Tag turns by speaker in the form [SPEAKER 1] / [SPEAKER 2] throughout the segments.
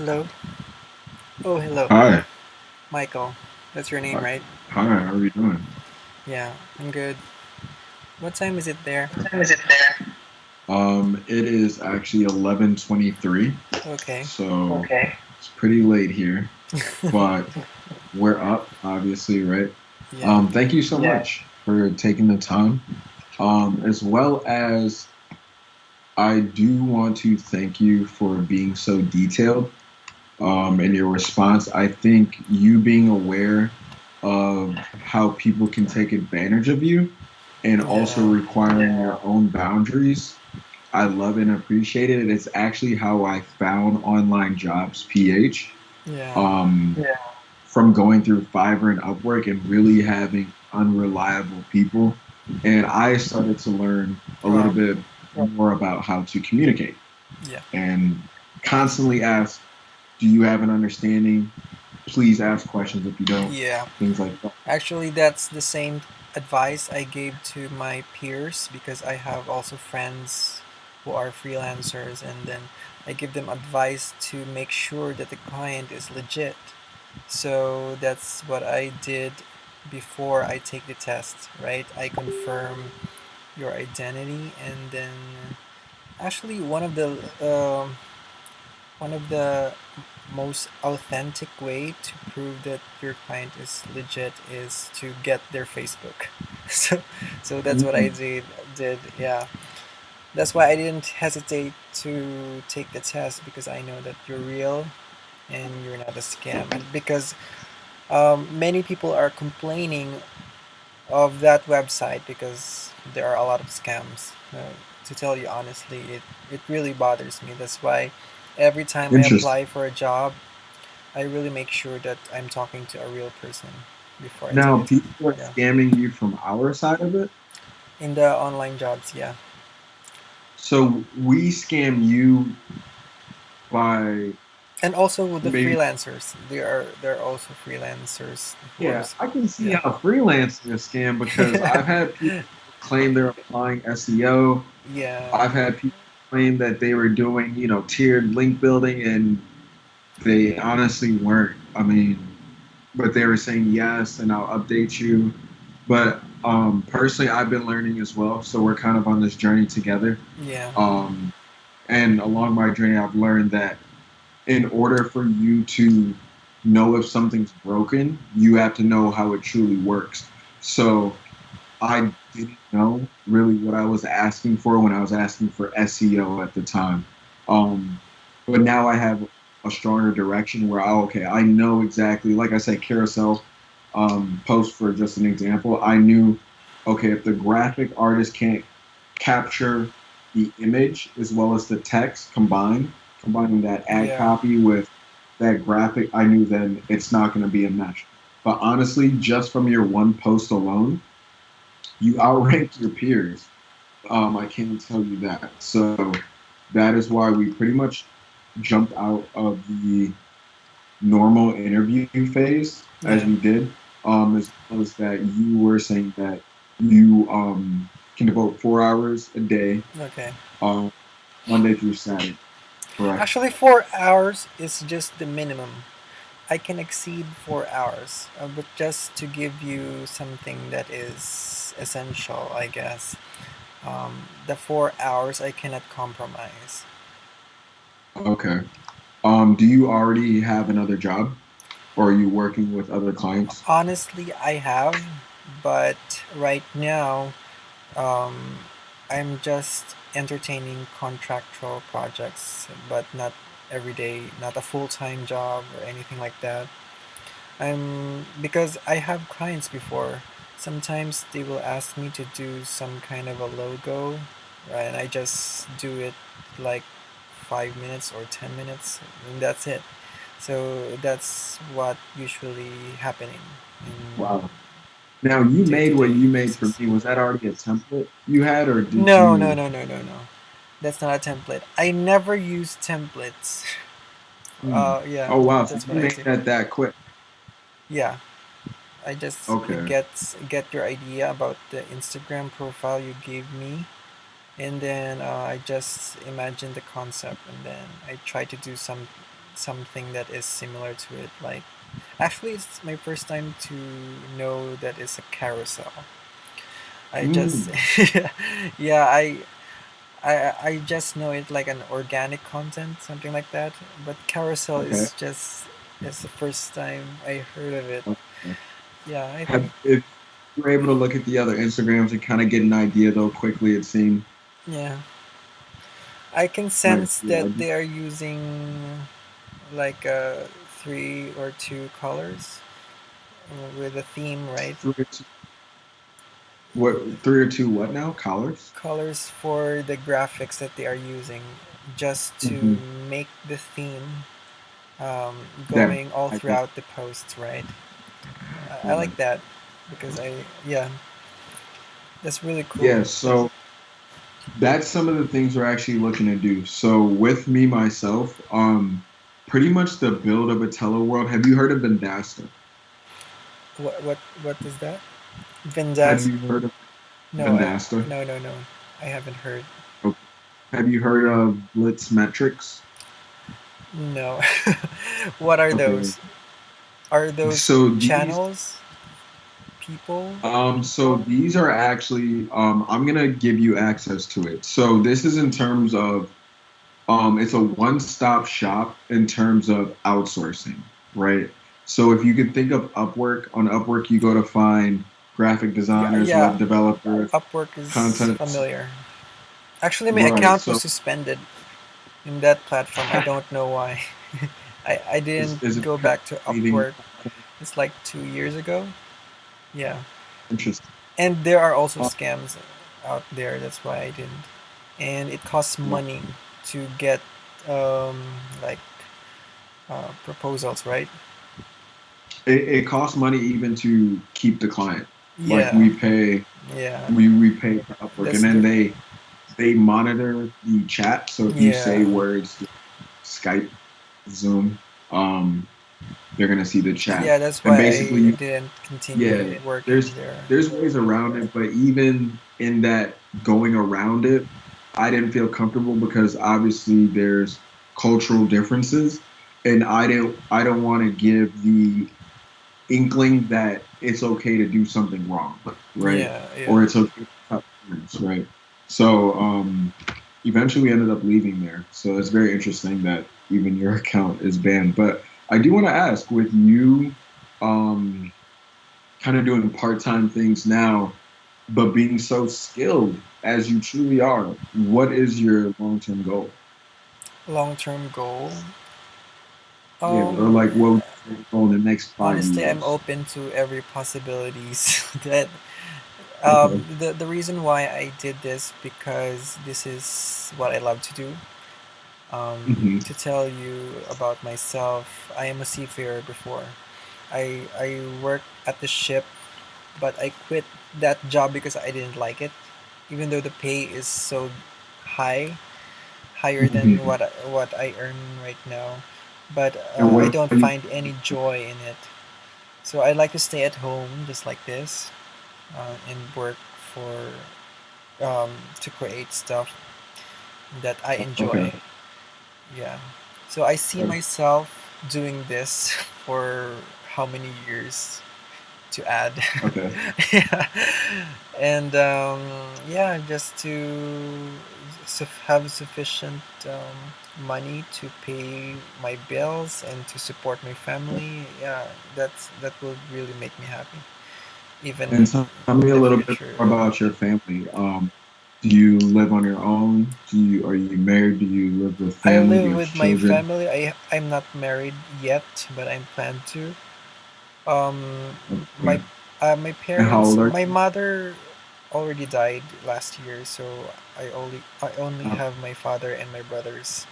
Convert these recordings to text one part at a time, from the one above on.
[SPEAKER 1] Hello. Oh, hello.
[SPEAKER 2] Hi.
[SPEAKER 1] Michael. That's your name,
[SPEAKER 2] Hi.
[SPEAKER 1] right?
[SPEAKER 2] Hi, how are you doing?
[SPEAKER 1] Yeah, I'm good. What time is it there?
[SPEAKER 2] What time is it there? It is actually 11:23,
[SPEAKER 1] Okay.
[SPEAKER 2] so okay, it's pretty late here, but we're up, obviously, right?
[SPEAKER 1] Yeah.
[SPEAKER 2] Thank you so much for taking the time. As well as I do want to thank you for being so detailed in your response. I think you being aware of how people can take advantage of you and also
[SPEAKER 1] Yeah.
[SPEAKER 2] requiring your own boundaries. I love and appreciate it. It's actually how I found Online Jobs PH.
[SPEAKER 1] Yeah.
[SPEAKER 2] Yeah. From going through Fiverr and Upwork and really having unreliable people. And I started to learn a little
[SPEAKER 1] Wow.
[SPEAKER 2] bit more about how to communicate
[SPEAKER 1] Yeah.
[SPEAKER 2] and constantly ask, do you have an understanding? Please ask questions if you don't,
[SPEAKER 1] Yeah.
[SPEAKER 2] things like that.
[SPEAKER 1] Actually, that's the same advice I gave to my peers because I have also friends who are freelancers, and then I give them advice to make sure that the client is legit. So that's what I did before I take the test, right? I confirm your identity, and then actually one of the most authentic way to prove that your client is legit is to get their Facebook. so so that's what I
[SPEAKER 2] Mm,
[SPEAKER 1] did. Yeah, that's why I didn't hesitate to take the test because I know that you're real and you're not a scam. And because many people are complaining of that website because there are a lot of scams. To tell you honestly, it really bothers me. That's why every time I
[SPEAKER 2] interesting.
[SPEAKER 1] apply for a job, I really make sure that I'm talking to a real person before I take
[SPEAKER 2] Now,
[SPEAKER 1] the test.
[SPEAKER 2] people are
[SPEAKER 1] Yeah,
[SPEAKER 2] scamming you from our side of it.
[SPEAKER 1] in the online jobs, yeah,
[SPEAKER 2] So we scam you by
[SPEAKER 1] and also with the
[SPEAKER 2] maybe,
[SPEAKER 1] freelancers, there are also freelancers who are,
[SPEAKER 2] yeah, I can see
[SPEAKER 1] yeah,
[SPEAKER 2] how freelancing is scam because I've had people claim they're applying SEO.
[SPEAKER 1] yeah,
[SPEAKER 2] I've had people claim that they were doing, tiered link building and they honestly weren't. I mean, but they were saying yes and I'll update you. But personally, I've been learning as well. So we're kind of on this journey together.
[SPEAKER 1] yeah,
[SPEAKER 2] Um, and along my journey, I've learned that in order for you to know if something's broken, you have to know how it truly works. So I didn't know really what I was asking for when I was asking for SEO at the time. Um, but now I have a stronger direction where, okay, I know exactly, like I said, carousel post for just an example. I knew, okay, if the graphic artist can't capture the image as well as the text combining that ad
[SPEAKER 1] yeah,
[SPEAKER 2] copy with that graphic, I knew then it's not going to be a match. But honestly, just from your one post alone, you outrank your peers. I can tell you that. So that is why we pretty much jumped out of the normal interview phase as
[SPEAKER 1] yeah.
[SPEAKER 2] we did. As well as that you were saying that you can devote 4 hours a day,
[SPEAKER 1] Okay.
[SPEAKER 2] um, Monday through Saturday, correct?
[SPEAKER 1] Actually, 4 hours is just the minimum. I can exceed 4 hours, but just to give you something that is essential, I guess. The 4 hours I cannot compromise.
[SPEAKER 2] Okay. Do you already have another job, or are you working with other clients?
[SPEAKER 1] Honestly, I have, but right now, um, I'm just entertaining contractual projects, but not every day, not a full time job or anything like that. I'm because I have clients before. Sometimes they will ask me to do some kind of a logo, right? And I just do it like 5 minutes or 10 minutes, and that's it. So that's what usually happening
[SPEAKER 2] Wow.
[SPEAKER 1] in
[SPEAKER 2] Now, you made what
[SPEAKER 1] day-to-day
[SPEAKER 2] you made for
[SPEAKER 1] basis.
[SPEAKER 2] me. Was that already a template you had, or did
[SPEAKER 1] No, no,
[SPEAKER 2] you?
[SPEAKER 1] no, no, no, no. That's not a template. I never use templates.
[SPEAKER 2] Hmm.
[SPEAKER 1] Yeah,
[SPEAKER 2] Oh, wow. So
[SPEAKER 1] that's what
[SPEAKER 2] you
[SPEAKER 1] I
[SPEAKER 2] made
[SPEAKER 1] do.
[SPEAKER 2] that quick.
[SPEAKER 1] Yeah, I just
[SPEAKER 2] Okay.
[SPEAKER 1] get your idea about the Instagram profile you gave me, and then I just imagine the concept, and then I try to do some. something that is similar to it. Like, actually, it's my first time to know that it's a carousel. I just,
[SPEAKER 2] Mm,
[SPEAKER 1] yeah, I just know it like an organic content, something like that. But carousel
[SPEAKER 2] okay.
[SPEAKER 1] is just, it's the first time I heard of it.
[SPEAKER 2] Okay.
[SPEAKER 1] Yeah, I
[SPEAKER 2] Have
[SPEAKER 1] think,
[SPEAKER 2] if you were able to look at the other Instagrams and kind of get an idea though quickly, it seemed
[SPEAKER 1] yeah, I can
[SPEAKER 2] nice.
[SPEAKER 1] sense
[SPEAKER 2] Yeah.
[SPEAKER 1] that they are using like three or two colors with a theme, right?
[SPEAKER 2] Three or two, what three or two what now? Collars?
[SPEAKER 1] Colors for the graphics that they are using just to
[SPEAKER 2] Mm-hmm.
[SPEAKER 1] make the theme
[SPEAKER 2] That
[SPEAKER 1] going all
[SPEAKER 2] I think
[SPEAKER 1] throughout the posts, right? I
[SPEAKER 2] yeah.
[SPEAKER 1] like that because yeah, that's really cool.
[SPEAKER 2] Yeah, so that's some of the things we're actually looking to do. So with me myself, pretty much the build of a World. Have you heard of Vendasta?
[SPEAKER 1] What is that?
[SPEAKER 2] Have
[SPEAKER 1] Vendas?
[SPEAKER 2] you heard of
[SPEAKER 1] No,
[SPEAKER 2] Vendasta?
[SPEAKER 1] no. I haven't heard.
[SPEAKER 2] Okay. Have you heard of Blitz Metrics?
[SPEAKER 1] No. What are
[SPEAKER 2] Okay.
[SPEAKER 1] those? Are those
[SPEAKER 2] So these
[SPEAKER 1] channels? People?
[SPEAKER 2] so these are actually I'm gonna give you access to it. So this is in terms of it's a one-stop shop in terms of outsourcing, right? So if you could think of Upwork, on Upwork you go to find graphic
[SPEAKER 1] Yeah,
[SPEAKER 2] designers,
[SPEAKER 1] yeah.
[SPEAKER 2] web developers,
[SPEAKER 1] Upwork is
[SPEAKER 2] content,
[SPEAKER 1] familiar. Actually, my
[SPEAKER 2] right?
[SPEAKER 1] account was
[SPEAKER 2] So
[SPEAKER 1] suspended in that platform. I don't know why. I didn't
[SPEAKER 2] is it
[SPEAKER 1] go
[SPEAKER 2] because
[SPEAKER 1] back to
[SPEAKER 2] you're leaving?
[SPEAKER 1] Upwork. It's like 2 years ago. Yeah.
[SPEAKER 2] Interesting.
[SPEAKER 1] And there are also
[SPEAKER 2] Um,
[SPEAKER 1] scams out there. That's why I didn't. And it costs
[SPEAKER 2] well,
[SPEAKER 1] money to get um, like proposals, right?
[SPEAKER 2] it costs money even to keep the client. Like
[SPEAKER 1] Yeah. Yeah.
[SPEAKER 2] we pay for Upwork,
[SPEAKER 1] That's
[SPEAKER 2] and then
[SPEAKER 1] the
[SPEAKER 2] they monitor the chat. So if you say
[SPEAKER 1] yeah.
[SPEAKER 2] words, Skype, Zoom, um, they're gonna see the chat,
[SPEAKER 1] Yeah, that's
[SPEAKER 2] and
[SPEAKER 1] why
[SPEAKER 2] basically,
[SPEAKER 1] I didn't continue
[SPEAKER 2] yeah,
[SPEAKER 1] working there.
[SPEAKER 2] there's ways around it, but even in that going around it, I didn't feel comfortable because obviously there's cultural differences, and I don't want to give the inkling that it's okay to do something wrong, right?
[SPEAKER 1] Yeah, yeah.
[SPEAKER 2] Or it's okay to cut corners, right? So eventually we ended up leaving there. So it's very interesting that even your account is banned. But I do want to ask, with you um, kind of doing part-time things now, but being so skilled as you truly are, what is your long-term goal?
[SPEAKER 1] Long-term goal.
[SPEAKER 2] Yeah, or
[SPEAKER 1] Um,
[SPEAKER 2] like what would you say your goal in the next five
[SPEAKER 1] Honestly, I'm
[SPEAKER 2] years?
[SPEAKER 1] open to every possibilities. That
[SPEAKER 2] Okay.
[SPEAKER 1] the reason why I did this because this is what I love to do.
[SPEAKER 2] Hmm.
[SPEAKER 1] To tell you about myself, I am a seafarer before. I worked at the ship, but I quit that job because I didn't like it, even though the pay is so high, higher than
[SPEAKER 2] Hmm.
[SPEAKER 1] what I earn right now. But
[SPEAKER 2] And
[SPEAKER 1] I
[SPEAKER 2] what
[SPEAKER 1] don't
[SPEAKER 2] are you?
[SPEAKER 1] find any joy in it. So I like to stay at home just like this and work for to create stuff that I
[SPEAKER 2] Okay.
[SPEAKER 1] enjoy. Yeah. So I see myself doing this for how many years to add.
[SPEAKER 2] Okay.
[SPEAKER 1] Yeah. And yeah, just to have sufficient money to pay my bills and to support my family. Yeah, that will really make me happy, even
[SPEAKER 2] And tell me
[SPEAKER 1] in
[SPEAKER 2] a
[SPEAKER 1] the
[SPEAKER 2] little bit
[SPEAKER 1] future.
[SPEAKER 2] more about your family. Do you live on your own? Are you married? Do you live with
[SPEAKER 1] I
[SPEAKER 2] family? Do
[SPEAKER 1] live
[SPEAKER 2] you have
[SPEAKER 1] with my
[SPEAKER 2] children?
[SPEAKER 1] family. I'm not married yet, but I'm planned to. Um, my
[SPEAKER 2] Okay.
[SPEAKER 1] my
[SPEAKER 2] And how
[SPEAKER 1] parents,
[SPEAKER 2] old are
[SPEAKER 1] my
[SPEAKER 2] you?
[SPEAKER 1] mother already died last year, so I only
[SPEAKER 2] Uh,
[SPEAKER 1] have my father and my brothers.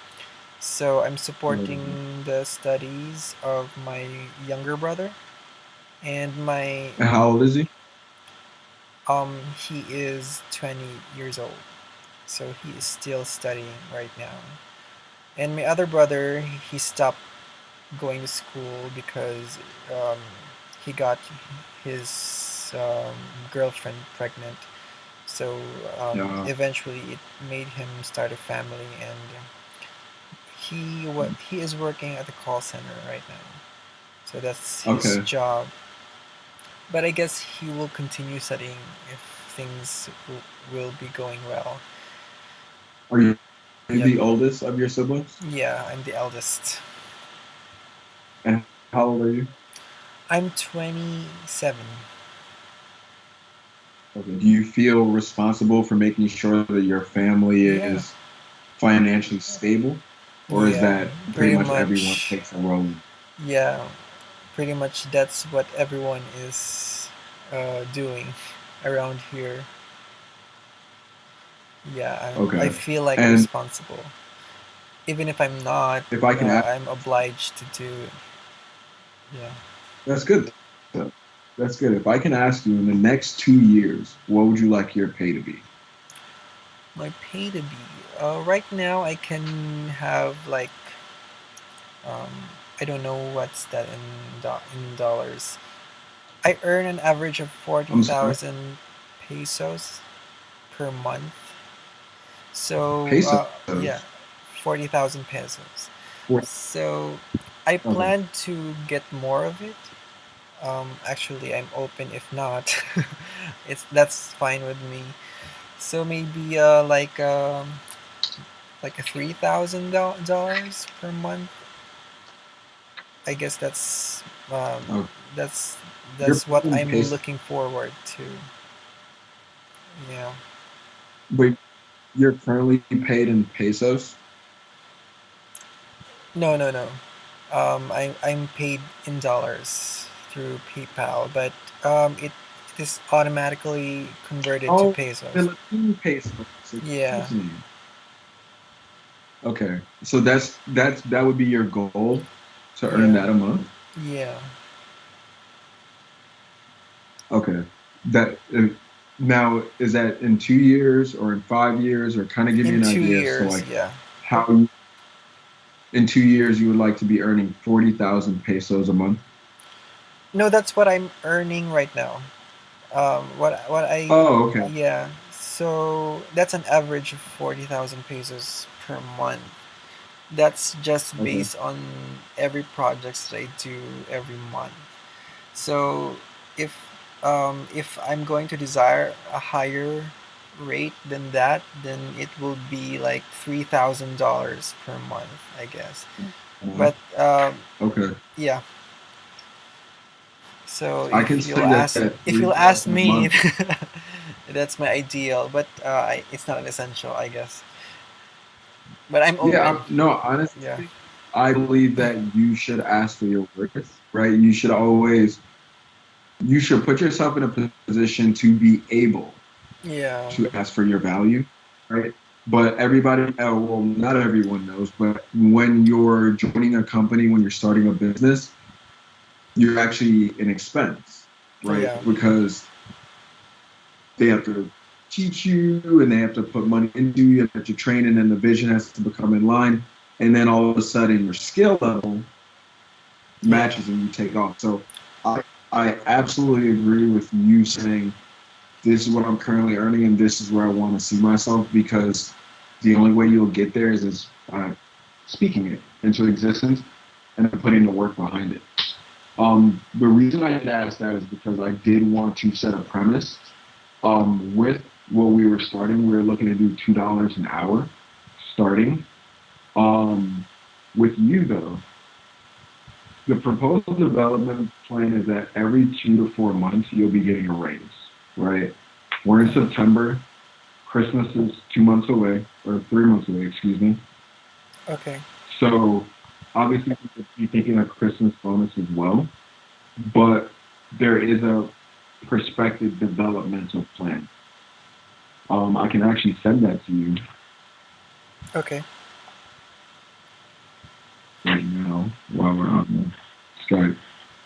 [SPEAKER 1] So I'm
[SPEAKER 2] and
[SPEAKER 1] supporting the studies of my younger brother and my
[SPEAKER 2] how old is he?
[SPEAKER 1] he is 20 years old. So he is still studying right now. And my other brother, he stopped going to school because um, he got his girlfriend pregnant. So
[SPEAKER 2] Yeah.
[SPEAKER 1] eventually, it made him start a family, and he is working at the call center right now, so that's his
[SPEAKER 2] Okay.
[SPEAKER 1] job. But I guess he will continue studying if things will be going well.
[SPEAKER 2] Are you
[SPEAKER 1] Yep.
[SPEAKER 2] the oldest of your siblings?
[SPEAKER 1] Yeah, I'm the eldest.
[SPEAKER 2] And how old are you?
[SPEAKER 1] I'm 27.
[SPEAKER 2] Okay. Do you feel responsible for making sure that your family
[SPEAKER 1] Yeah.
[SPEAKER 2] is financially stable? Or is
[SPEAKER 1] Yeah,
[SPEAKER 2] that pretty
[SPEAKER 1] pretty
[SPEAKER 2] much everyone
[SPEAKER 1] much.
[SPEAKER 2] takes a role?
[SPEAKER 1] Yeah, pretty much that's what everyone is doing around here. Yeah, I
[SPEAKER 2] Okay.
[SPEAKER 1] feel like
[SPEAKER 2] And
[SPEAKER 1] responsible. Even if I'm not,
[SPEAKER 2] if I can ask,
[SPEAKER 1] I'm obliged to do it. Yeah.
[SPEAKER 2] that's good. That's good. If I can ask you in the next 2 years, what would you like your pay to be?
[SPEAKER 1] My pay to be. Right now, I can have like, um, I don't know what's that in dollars. I earn an average of forty
[SPEAKER 2] I'm sorry.
[SPEAKER 1] thousand pesos per month. So,
[SPEAKER 2] Pesos.
[SPEAKER 1] yeah, 40,000 pesos.
[SPEAKER 2] For-
[SPEAKER 1] So, I
[SPEAKER 2] Okay.
[SPEAKER 1] plan to get more of it. Actually, I'm open if not. That's fine with me. So maybe like a $3,000 per month. I guess um,
[SPEAKER 2] Okay.
[SPEAKER 1] that's
[SPEAKER 2] You're
[SPEAKER 1] that's what
[SPEAKER 2] paying
[SPEAKER 1] I'm
[SPEAKER 2] pesos.
[SPEAKER 1] looking forward to. Yeah.
[SPEAKER 2] Wait, you're currently paid in pesos?
[SPEAKER 1] No, no, no. I'm paid in dollars through PayPal, but it is automatically converted to
[SPEAKER 2] Oh,
[SPEAKER 1] pesos.
[SPEAKER 2] Philippine pesos.
[SPEAKER 1] Yeah,
[SPEAKER 2] Excuse me. Okay. So that would be your goal to earn
[SPEAKER 1] yeah,
[SPEAKER 2] that a month?
[SPEAKER 1] yeah.
[SPEAKER 2] Okay. That now is that in 2 years or in 5 years or kind of give me
[SPEAKER 1] In
[SPEAKER 2] an
[SPEAKER 1] two
[SPEAKER 2] idea as to
[SPEAKER 1] years,
[SPEAKER 2] like
[SPEAKER 1] yeah,
[SPEAKER 2] how in 2 years you would like to be earning 40,000 pesos a month?
[SPEAKER 1] no, that's what I'm earning right now. What I
[SPEAKER 2] Oh, okay.
[SPEAKER 1] Yeah. So that's an average of 40,000 pesos per month. That's just
[SPEAKER 2] Okay.
[SPEAKER 1] based on every projects that I do every month. So if if I'm going to desire a higher rate than that, then it will be like $3,000 per month, I guess.
[SPEAKER 2] Uh,
[SPEAKER 1] But
[SPEAKER 2] okay.
[SPEAKER 1] yeah. So
[SPEAKER 2] I can say that
[SPEAKER 1] if you'll ask
[SPEAKER 2] 3,000 a
[SPEAKER 1] me,
[SPEAKER 2] month.
[SPEAKER 1] that's my ideal. But it's not an essential, I guess. But I'm
[SPEAKER 2] Yeah,
[SPEAKER 1] open.
[SPEAKER 2] no,
[SPEAKER 1] Yeah.
[SPEAKER 2] honestly, I believe that you should ask for your worth, right? You should put yourself in a position to be able
[SPEAKER 1] Yeah.
[SPEAKER 2] to ask for your value, right? But everybody, well, not everyone knows, but when you're joining a company, when you're starting a business, you're actually an expense, right?
[SPEAKER 1] Yeah.
[SPEAKER 2] Because they have to teach you and they have to put money into you, you have to train, and then the vision has to become in line. And then all of a sudden, your skill level
[SPEAKER 1] Yeah.
[SPEAKER 2] matches and you take off. So I, I absolutely agree with you saying this is what I'm currently earning and this is where I want to see myself because the only way you'll get there is speaking it into existence and then putting the work behind it. The reason I did ask that is because I did want to set a premise. With what we were starting, we were looking to do $2 an hour starting. With you though, the proposed development plan is that every 2 to 4 months you'll be getting a raise, right? We're in
[SPEAKER 1] Uh-huh.
[SPEAKER 2] September. Christmas is 2 months away, or 3 months away, excuse me.
[SPEAKER 1] Okay.
[SPEAKER 2] So obviously you could be thinking a Christmas bonus as well, but there is a prospective developmental plan. I can actually send that to you
[SPEAKER 1] Okay.
[SPEAKER 2] right now while we're on Skype.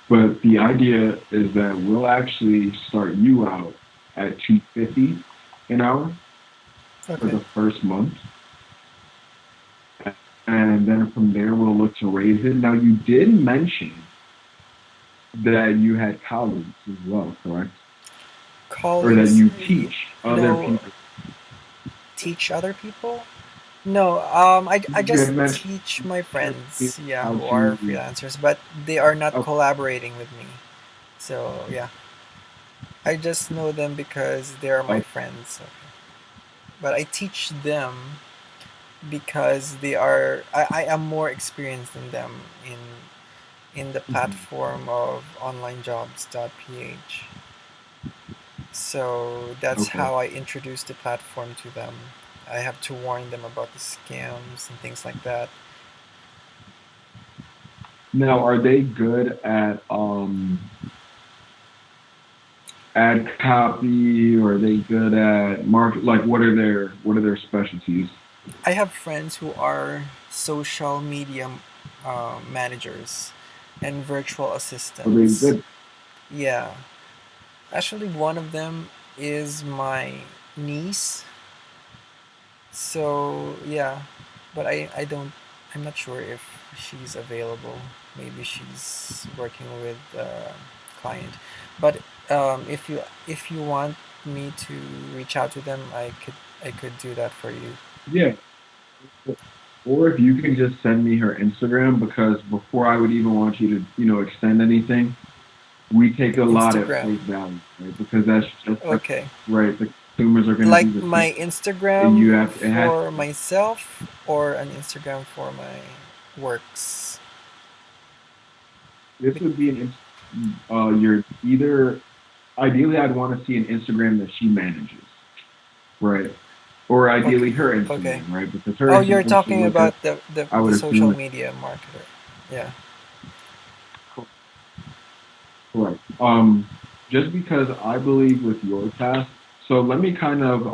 [SPEAKER 2] But the idea is that we'll actually start you out at 250 an hour for
[SPEAKER 1] Okay.
[SPEAKER 2] the first month. And then from there, we'll look to raise it. Now, you did mention that you had colleagues as well, correct? Or that
[SPEAKER 1] Colleagues,
[SPEAKER 2] you teach other
[SPEAKER 1] no,
[SPEAKER 2] people.
[SPEAKER 1] teach other people. No, I
[SPEAKER 2] You
[SPEAKER 1] just
[SPEAKER 2] had mentioned
[SPEAKER 1] teach my friends, yeah,
[SPEAKER 2] how
[SPEAKER 1] who are
[SPEAKER 2] to.
[SPEAKER 1] freelancers, but they are not
[SPEAKER 2] Oh,
[SPEAKER 1] collaborating with me. So yeah, I just know them because they are my
[SPEAKER 2] oh,
[SPEAKER 1] friends. Okay. But I teach them because I am more experienced than them in the
[SPEAKER 2] mhm.
[SPEAKER 1] platform of onlinejobs.ph. So that's
[SPEAKER 2] Okay.
[SPEAKER 1] how I introduce the platform to them. I have to warn them about the scams and things like that.
[SPEAKER 2] Now, are they good at ad copy, or are they good at market? Like, what are their specialties?
[SPEAKER 1] I have friends who are social media managers and virtual
[SPEAKER 2] Are they
[SPEAKER 1] assistants.
[SPEAKER 2] good?
[SPEAKER 1] Yeah, actually, one of them is my niece. So yeah, but I don't. I'm not sure if she's available. Maybe she's working with a client. But if you want me to reach out to them, I could do that for you.
[SPEAKER 2] Yeah. Or if you can just send me her Instagram, because before I would even want you to, extend anything, we take a lot at
[SPEAKER 1] Instagram.
[SPEAKER 2] face value, right? Because that's just
[SPEAKER 1] Okay.
[SPEAKER 2] right. The consumers are going to
[SPEAKER 1] Like
[SPEAKER 2] do the same.
[SPEAKER 1] my
[SPEAKER 2] You
[SPEAKER 1] Instagram
[SPEAKER 2] have it has
[SPEAKER 1] for myself or an Instagram for my works.
[SPEAKER 2] this
[SPEAKER 1] Be-
[SPEAKER 2] would be you're either ideally I'd want to see an Instagram that she manages, right? Or
[SPEAKER 1] Okay.
[SPEAKER 2] ideally her
[SPEAKER 1] Okay.
[SPEAKER 2] Instagram, right? Because her
[SPEAKER 1] Oh, you're
[SPEAKER 2] Instagram should
[SPEAKER 1] talking
[SPEAKER 2] look at,
[SPEAKER 1] about the, the,
[SPEAKER 2] I
[SPEAKER 1] the
[SPEAKER 2] would
[SPEAKER 1] social
[SPEAKER 2] assume,
[SPEAKER 1] media marketer. Yeah.
[SPEAKER 2] correct. Just because I believe with your task, so let me kind of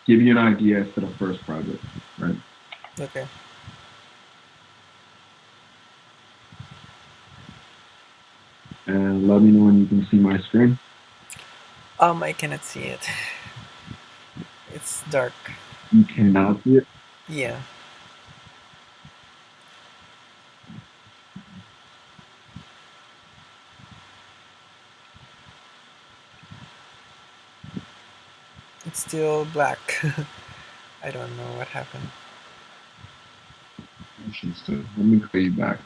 [SPEAKER 2] give you an idea as to the first project, right?
[SPEAKER 1] Okay.
[SPEAKER 2] And let me know when you can see my screen.
[SPEAKER 1] I cannot see it. It's dark.
[SPEAKER 2] You cannot see it.
[SPEAKER 1] Yeah. It's still black. I don't know what happened.
[SPEAKER 2] Let me call you back.